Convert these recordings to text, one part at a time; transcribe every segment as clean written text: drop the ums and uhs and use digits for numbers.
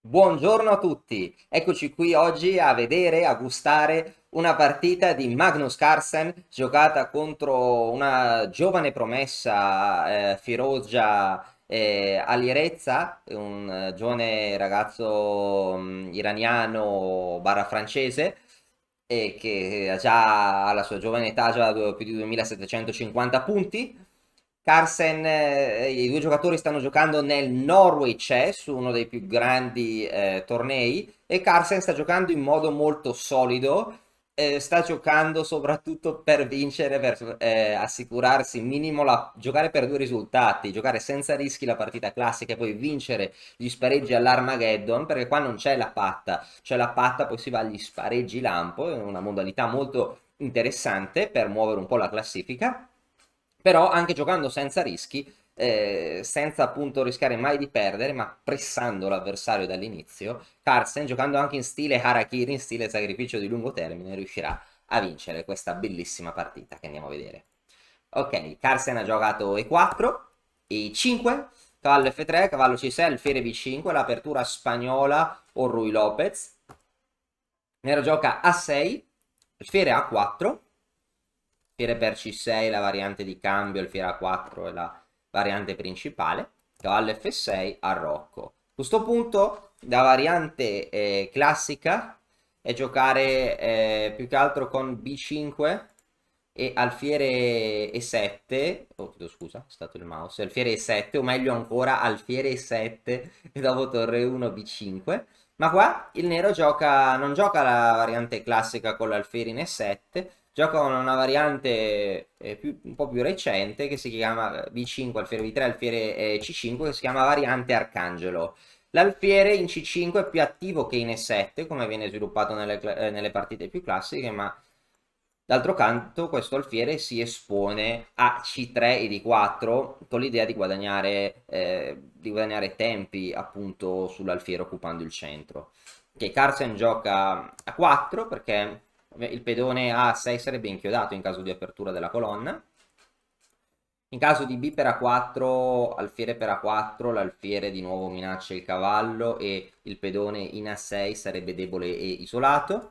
Buongiorno a tutti, eccoci qui oggi a vedere, a gustare una partita di Magnus Carlsen giocata contro una giovane promessa, Firouzja Alireza, un giovane ragazzo iraniano barra francese e che ha già alla sua giovane età già più di 2750 punti. Carlsen, i due giocatori stanno giocando nel Norway Chess, uno dei più grandi tornei, e Carlsen sta giocando in modo molto solido, sta giocando soprattutto per vincere, per assicurarsi minimo giocare per due risultati, giocare senza rischi la partita classica e poi vincere gli spareggi all'Armageddon, perché qua non c'è la patta, poi si va agli spareggi lampo, è una modalità molto interessante per muovere un po' la classifica, però anche giocando senza rischi, senza appunto rischiare mai di perdere, ma pressando l'avversario dall'inizio, Carlsen, giocando anche in stile Harakiri, in stile sacrificio di lungo termine, riuscirà a vincere questa bellissima partita che andiamo a vedere. Ok, Carlsen ha giocato E4, E5, cavallo F3, cavallo C6, alfiere B5, l'apertura spagnola o Rui Lopez. Nero gioca A6, alfiere A4, alfiere per C6 la variante di cambio, alfiere A4 è la variante principale, cavallo F6, arrocco. A questo punto la variante classica è giocare più che altro con B5 e alfiere E7, oh chiedo scusa, è stato il mouse, alfiere E7 o meglio ancora alfiere E7 e dopo torre 1 B5, ma qua il nero non gioca la variante classica con l'alfiere in E7, gioca con una variante un po' più recente che si chiama B5, alfiere B3, alfiere C5 che si chiama variante Arcangelo. L'alfiere in C5 è più attivo che in E7 come viene sviluppato nelle partite più classiche, ma d'altro canto questo alfiere si espone a C3 e D4 con l'idea di guadagnare tempi appunto sull'alfiere occupando il centro. Che Carlsen gioca a 4 perché il pedone A6 sarebbe inchiodato in caso di apertura della colonna. In caso di B per A4, alfiere per A4, l'alfiere di nuovo minaccia il cavallo e il pedone in A6 sarebbe debole e isolato.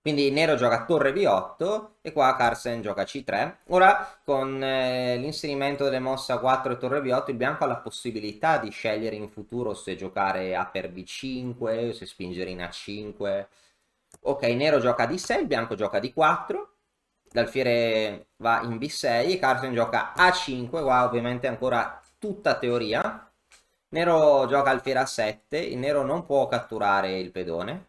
Quindi il nero gioca torre B8 e qua Carlsen gioca C3. Ora con l'inserimento delle mosse A4 e torre B8 il bianco ha la possibilità di scegliere in futuro se giocare A per B5, se spingere in A5. Ok, il nero gioca D6, il bianco gioca D4, l'alfiere va in B6 e Carlsen gioca A5, qua ovviamente ancora tutta teoria. Nero gioca alfiere A7, il nero non può catturare il pedone,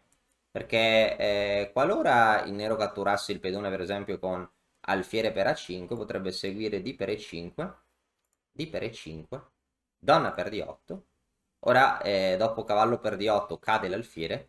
perché qualora il nero catturasse il pedone per esempio con alfiere per A5, potrebbe seguire D per E5, D per E5, donna per D8, ora dopo cavallo per D8 cade l'alfiere,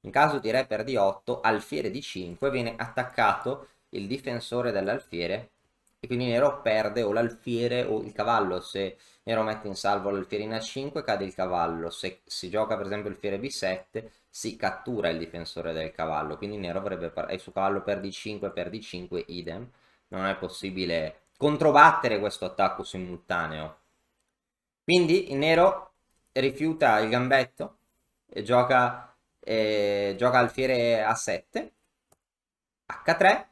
in caso di re per D8, alfiere D5, viene attaccato il difensore dell'alfiere e quindi nero perde o l'alfiere o il cavallo. Se nero mette in salvo l'alfiere in A5 cade il cavallo, se si gioca per esempio alfiere B7 si cattura il difensore del cavallo, quindi nero avrebbe il suo cavallo per D5 per D5 idem, non è possibile controbattere questo attacco simultaneo. Quindi il nero rifiuta il gambetto e gioca alfiere A7, H3,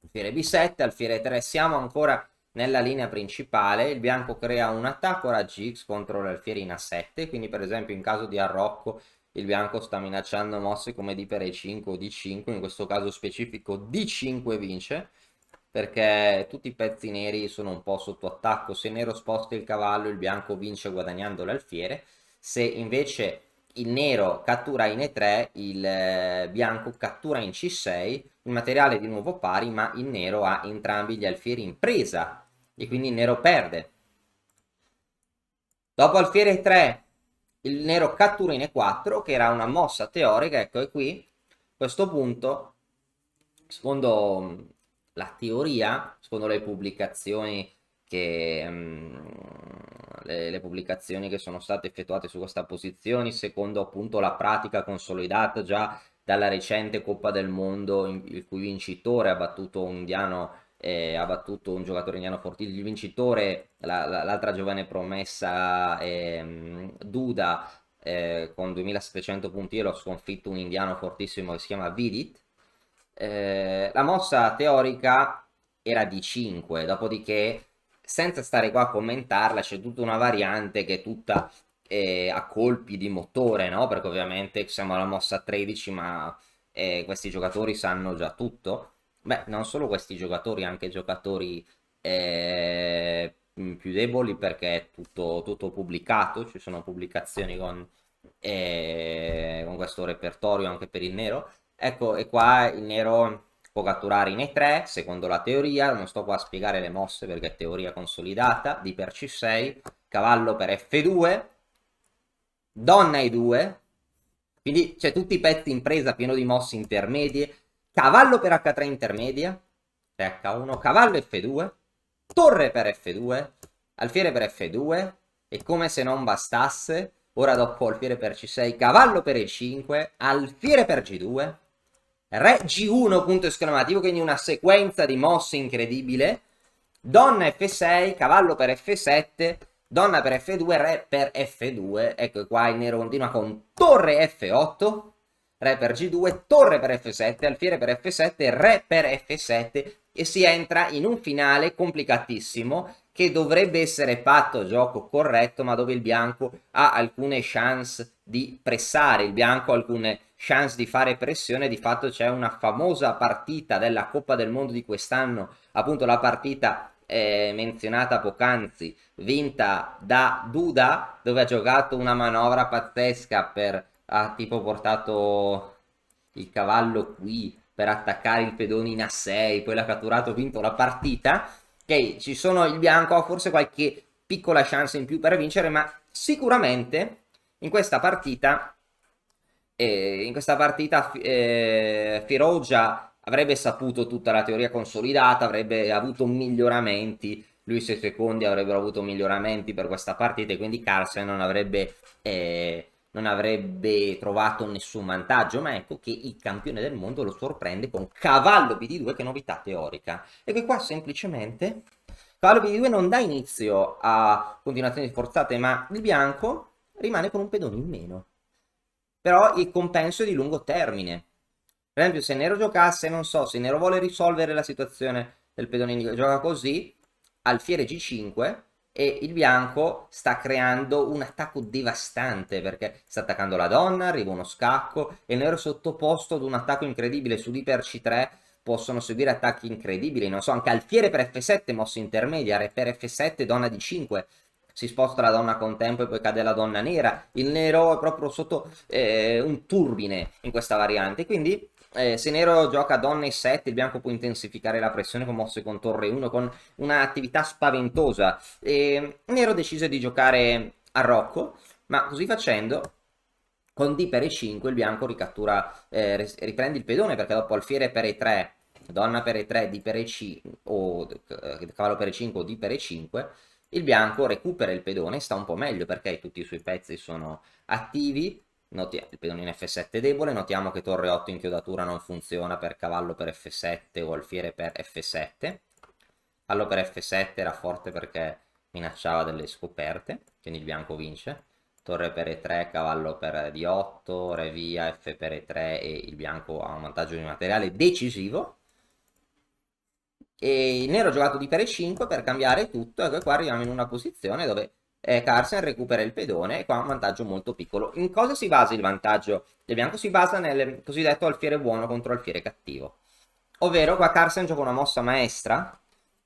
alfiere B7, alfiere 3. Siamo ancora nella linea principale. Il bianco crea un attacco raggi X contro l'alfiere in A7. Quindi, per esempio, in caso di arrocco, il bianco sta minacciando mosse come D per E5 o D5. In questo caso specifico, D5 vince perché tutti i pezzi neri sono un po' sotto attacco. Se il nero sposta il cavallo, il bianco vince guadagnando l'alfiere. Se invece il nero cattura in E3, il bianco cattura in C6, il materiale è di nuovo pari, ma il nero ha entrambi gli alfieri in presa e quindi il nero perde. Dopo alfiere 3, il nero cattura in E4, che era una mossa teorica, ecco, e qui, a questo punto, secondo la teoria, secondo le pubblicazioni le pubblicazioni che sono state effettuate su questa posizione, secondo appunto la pratica consolidata già dalla recente Coppa del Mondo, il cui vincitore ha battuto un giocatore indiano fortissimo, il vincitore, l'altra giovane promessa Duda con 2700 punti e l'ho sconfitto un indiano fortissimo che si chiama Vidit. La mossa teorica era di 5, dopodiché senza stare qua a commentarla c'è tutta una variante che è tutta a colpi di motore, no? Perché ovviamente siamo alla mossa 13, ma questi giocatori sanno già tutto. Beh, non solo questi giocatori, anche giocatori più deboli, perché è tutto pubblicato, ci sono pubblicazioni con questo repertorio anche per il nero. Ecco, e qua il nero può catturare in E3, secondo la teoria, non sto qua a spiegare le mosse perché è teoria consolidata, di per C6, cavallo per F2, donna E2, quindi c'è tutti i pezzi in presa pieno di mosse intermedie, cavallo per H3 intermedia, H1, cavallo F2, torre per F2, alfiere per F2, e come se non bastasse, ora dopo alfiere per C6, cavallo per E5, alfiere per G2, re G1 punto esclamativo, quindi una sequenza di mosse incredibile, donna F6, cavallo per F7, donna per F2, re per F2, ecco qua il nero continua con torre F8, re per G2, torre per F7, alfiere per F7, re per F7 e si entra in un finale complicatissimo che dovrebbe essere fatto gioco corretto, ma dove il bianco ha alcune chance di pressare, il bianco ha alcune chance di fare pressione. Di fatto c'è una famosa partita della Coppa del Mondo di quest'anno, appunto la partita menzionata poc'anzi, vinta da Duda, dove ha giocato una manovra pazzesca ha tipo portato il cavallo qui per attaccare il pedone in A6, poi l'ha catturato, vinto la partita. Ok, ci sono, il bianco ha forse qualche piccola chance in più per vincere, ma sicuramente in questa partita Firogia avrebbe saputo tutta la teoria consolidata, avrebbe avuto miglioramenti, lui e i suoi secondi avrebbero avuto miglioramenti per questa partita e quindi Carlsen non avrebbe trovato nessun vantaggio, ma ecco che il campione del mondo lo sorprende con cavallo BD2, che novità teorica. E che qua semplicemente cavallo BD2 non dà inizio a continuazioni forzate, ma il bianco rimane con un pedone in meno. Però il compenso è di lungo termine. Per esempio, se Nero giocasse, non so, se Nero vuole risolvere la situazione del pedone indico, gioca così, alfiere G5, e il bianco sta creando un attacco devastante, perché sta attaccando la donna, arriva uno scacco, e il nero è sottoposto ad un attacco incredibile su D per C3, possono seguire attacchi incredibili, non so, anche alfiere per F7, mossa intermedia, re per F7, donna D5, si sposta la donna con tempo e poi cade la donna nera. Il nero è proprio sotto un turbine in questa variante. Quindi se nero gioca donna e 7, il bianco può intensificare la pressione con mosse con torre 1, con un'attività spaventosa. Nero decise di giocare a Rocco, ma così facendo con D per E5 il bianco ricattura, riprende il pedone, perché dopo alfiere per E3, donna per E3, D per E5 o cavallo per E5 o D per E5, il bianco recupera il pedone, sta un po' meglio perché tutti i suoi pezzi sono attivi. Il pedone in F7 è debole, notiamo che torre 8 inchiodatura non funziona per cavallo per F7 o alfiere per F7. Cavallo per F7 era forte perché minacciava delle scoperte, quindi il bianco vince. Torre per E3, cavallo per D8, re via, F per E3 e il bianco ha un vantaggio di materiale decisivo. E il nero ha giocato di per E5 per cambiare tutto, e qua arriviamo in una posizione dove Carlsen recupera il pedone e qua ha un vantaggio molto piccolo. In cosa si basa il vantaggio del bianco? Si basa nel cosiddetto alfiere buono contro alfiere cattivo. Ovvero qua Carlsen gioca una mossa maestra,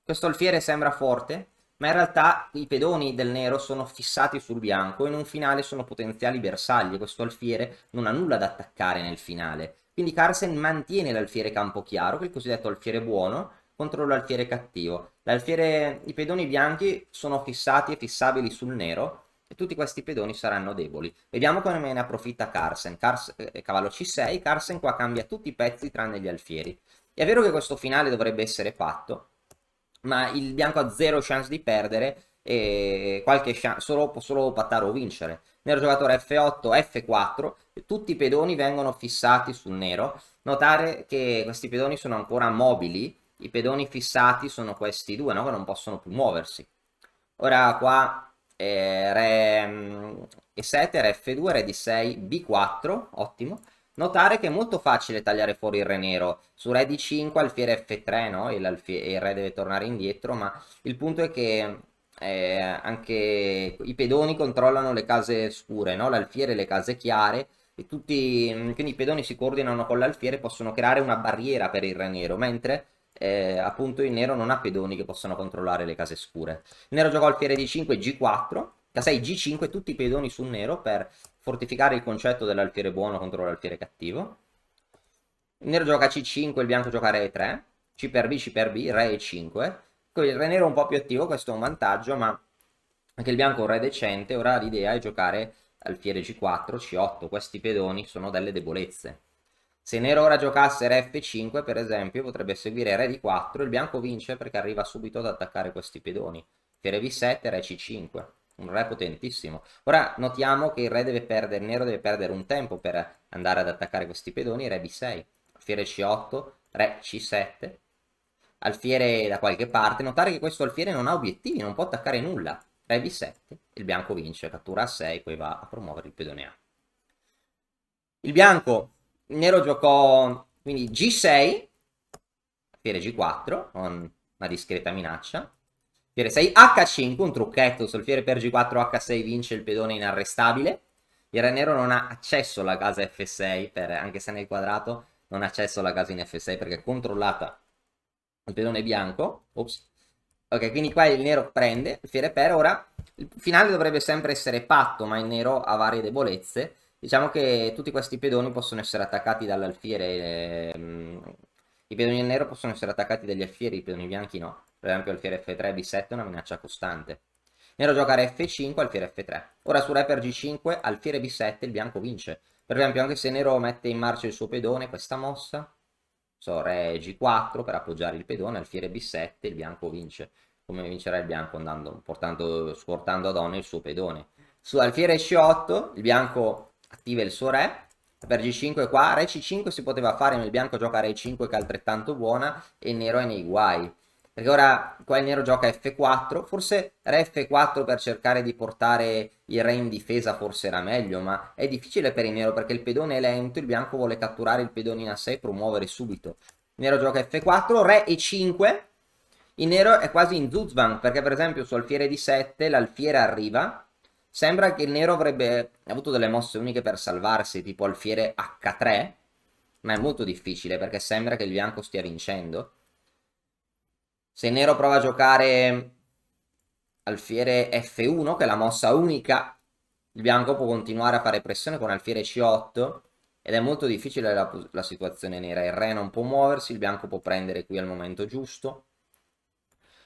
questo alfiere sembra forte, ma in realtà i pedoni del nero sono fissati sul bianco e in un finale sono potenziali bersagli, questo alfiere non ha nulla da attaccare nel finale. Quindi Carlsen mantiene l'alfiere campo chiaro, che è il cosiddetto alfiere buono, contro l'alfiere cattivo. I pedoni bianchi sono fissati e fissabili sul nero e tutti questi pedoni saranno deboli. Vediamo come ne approfitta Carlsen. Cavallo C6, Carlsen qua cambia tutti i pezzi tranne gli alfieri. È vero che questo finale dovrebbe essere fatto, ma il bianco ha zero chance di perdere e qualche chance, può solo pattare o vincere. Nero giocatore F8, F4, e tutti i pedoni vengono fissati sul nero. Notare che questi pedoni sono ancora mobili, i pedoni fissati sono questi due, no? Che non possono più muoversi. Ora qua re E7, re F2, re D6, B4, ottimo. Notare che è molto facile tagliare fuori il re nero. Su re D5 alfiere F3, no? E il re deve tornare indietro, ma il punto è che anche i pedoni controllano le case scure, no? L'alfiere le case chiare, e quindi i pedoni si coordinano con l'alfiere e possono creare una barriera per il re nero, mentre appunto il nero non ha pedoni che possono controllare le case scure. Il nero giocò alfiere D5 G4, K6 G5, tutti i pedoni sul nero per fortificare il concetto dell'alfiere buono contro l'alfiere cattivo. Il nero gioca C5, il bianco gioca Re E3, C per B, C per B, Re E5. Poi il re nero è un po' più attivo, questo è un vantaggio, ma anche il bianco è un re decente. Ora l'idea è giocare alfiere G4, C8, questi pedoni sono delle debolezze. Se nero ora giocasse Re F5, per esempio, potrebbe seguire Re D4, il bianco vince perché arriva subito ad attaccare questi pedoni. Alfiere B7, Re C5, un re potentissimo. Ora notiamo che il nero deve perdere un tempo per andare ad attaccare questi pedoni, Re B6, alfiere C8, Re C7, alfiere da qualche parte. Notare che questo alfiere non ha obiettivi, non può attaccare nulla. Re B7, il bianco vince, cattura a 6, poi va a promuovere il pedone A. Il nero giocò quindi G6, alfiere G4, con una discreta minaccia. Alfiere 6, H5, un trucchetto, sul alfiere per G4 H6 vince il pedone inarrestabile. Il re nero non ha accesso alla casa F6, anche se nel quadrato non ha accesso alla casa in F6 perché è controllata il pedone bianco. Ops. Ok, quindi qua il nero prende il fiere per. Ora il finale dovrebbe sempre essere patto, ma il nero ha varie debolezze. Diciamo che tutti questi pedoni possono essere attaccati dall'alfiere. I pedoni del nero possono essere attaccati dagli alfieri, i pedoni bianchi no. Per esempio alfiere F3, B7 è una minaccia costante. Nero gioca Re F5, alfiere F3. Ora su Re per G5, alfiere B7, il bianco vince. Per esempio anche se nero mette in marcia il suo pedone, questa mossa, Re G4 per appoggiare il pedone, alfiere B7, il bianco vince. Come vincerà il bianco andando, scortando ad on il suo pedone. Su alfiere C8 il bianco attiva il suo re. Per G5 qua, Re C5 si poteva fare, ma il bianco gioca Re 5 che è altrettanto buona e il nero è nei guai. Perché ora qua il nero gioca F4, forse Re F4 per cercare di portare il re in difesa forse era meglio, ma è difficile per il nero perché il pedone è lento, il bianco vuole catturare il pedone in A6 e promuovere subito. Il nero gioca F4, Re E5, il nero è quasi in Zuzvan perché per esempio su alfiere D7 l'alfiere arriva, sembra che il nero avrebbe avuto delle mosse uniche per salvarsi, tipo alfiere H3, ma è molto difficile perché sembra che il bianco stia vincendo. Se il nero prova a giocare alfiere F1, che è la mossa unica, il bianco può continuare a fare pressione con alfiere C8 ed è molto difficile la situazione nera. Il re non può muoversi, il bianco può prendere qui al momento giusto.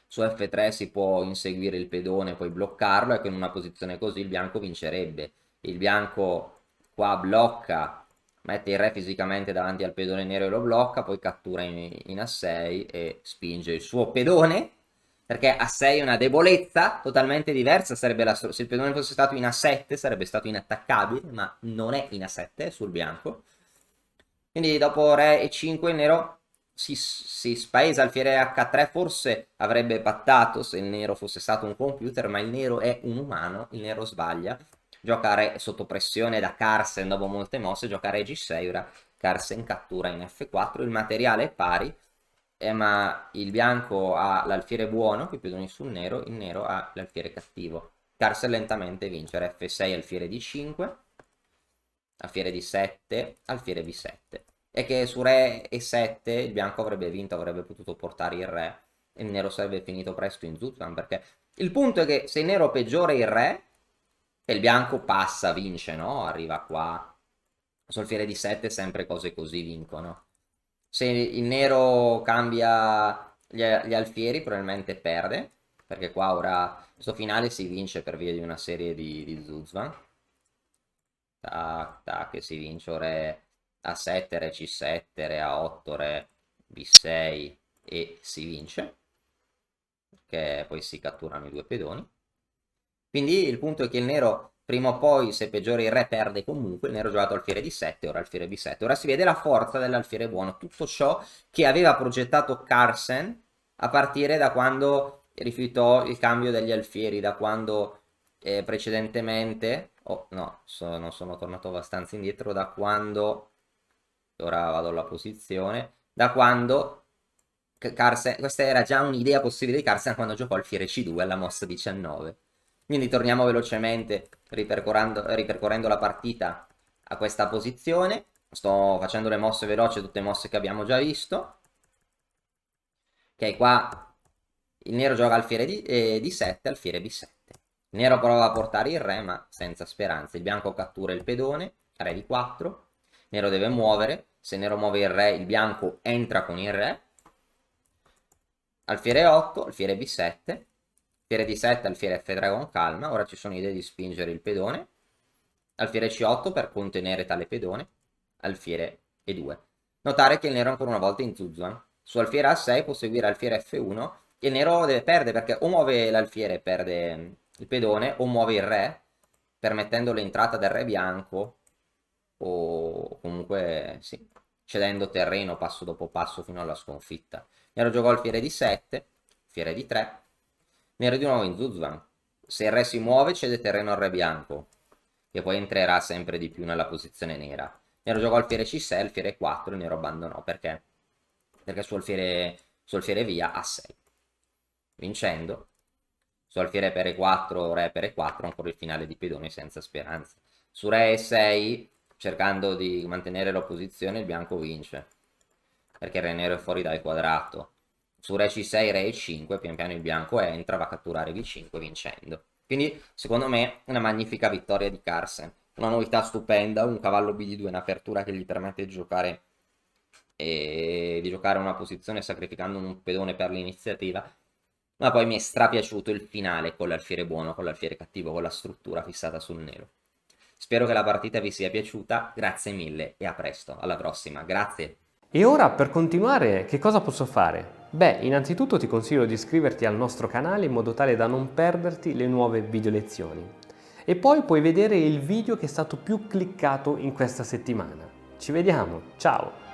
Su F3 si può inseguire il pedone, poi bloccarlo e con una posizione così il bianco vincerebbe. Il bianco qua blocca, mette il re fisicamente davanti al pedone nero e lo blocca, poi cattura in A6 e spinge il suo pedone, perché A6 è una debolezza totalmente diversa, se il pedone fosse stato in A7 sarebbe stato inattaccabile, ma non è in A7, è sul bianco. Quindi dopo re e 5 il nero si spaesa, alfiere H3 forse avrebbe pattato se il nero fosse stato un computer, ma il nero è un umano, il nero sbaglia. Giocare sotto pressione da Carlsen dopo molte mosse, giocare G6, ora Carlsen cattura in F4, il materiale è pari, ma il bianco ha l'alfiere buono, che pedoni sul nero, il nero ha l'alfiere cattivo. Carlsen lentamente vince, F6, alfiere D5, alfiere D7, alfiere B7. E che su Re E7 il bianco avrebbe vinto, avrebbe potuto portare il Re e il nero sarebbe finito presto in Zutlan, perché il punto è che se il nero peggiora il Re e il bianco passa, vince, no? Arriva qua. Su alfiere D7 sempre cose così vincono. Se il nero cambia gli alfieri probabilmente perde, perché qua ora questo finale si vince per via di una serie di Zuzvan. Tac, tac, che si vince re A7, re C7, re A8, re B6 e si vince, che poi si catturano i due pedoni. Quindi il punto è che il nero prima o poi, se peggiora il re, perde comunque. Il nero ha giocato alfiere D7, ora alfiere B7. Ora si vede la forza dell'alfiere buono, tutto ciò che aveva progettato Carlsen a partire da quando rifiutò il cambio degli alfieri, da quando precedentemente, oh no, non sono tornato abbastanza indietro da quando, ora vado alla posizione, da quando Carlsen, questa era già un'idea possibile di Carlsen quando giocò il Fiere C2 alla mossa 19. Quindi torniamo velocemente ripercorrendo la partita a questa posizione. Sto facendo le mosse veloci, tutte le mosse che abbiamo già visto. Ok, qua il nero gioca alfiere di 7, alfiere B7. Il nero prova a portare il re, ma senza speranza. Il bianco cattura il pedone, re di 4. Il nero deve muovere. Se il nero muove il re, il bianco entra con il re. Alfiere 8, alfiere B7. Alfiere D7, alfiere F3 con calma. Ora ci sono idee di spingere il pedone. Alfiere C8 per contenere tale pedone. Alfiere E2. Notare che il nero ancora una volta in zuzza. Su alfiere A6 può seguire alfiere F1. Il nero deve perdere perché o muove l'alfiere e perde il pedone, o muove il re, permettendo l'entrata del re bianco, o comunque sì, cedendo terreno passo dopo passo fino alla sconfitta. Nero giocò alfiere D7, alfiere D3, nero di nuovo in zuzvan. Se il re si muove cede terreno al re bianco, che poi entrerà sempre di più nella posizione nera. Nero giocò alfiere C6, alfiere 4, il nero abbandonò perché su alfiere via A6. Vincendo, su alfiere per E4, re per E4, ancora il finale di pedone senza speranza. Su re E6, cercando di mantenere l'opposizione, il bianco vince, perché il re nero è fuori dal quadrato. Su re C6, re E5, pian piano il bianco entra, va a catturare B5 vincendo. Quindi, secondo me, una magnifica vittoria di Carlsen. Una novità stupenda, un cavallo B2 in apertura che gli permette di giocare una posizione sacrificando un pedone per l'iniziativa. Ma poi mi è strapiaciuto il finale con l'alfiere buono, con l'alfiere cattivo, con la struttura fissata sul nero. Spero che la partita vi sia piaciuta, grazie mille e a presto, alla prossima, grazie. E ora per continuare che cosa posso fare? Beh, innanzitutto ti consiglio di iscriverti al nostro canale in modo tale da non perderti le nuove video lezioni. E poi puoi vedere il video che è stato più cliccato in questa settimana. Ci vediamo, ciao!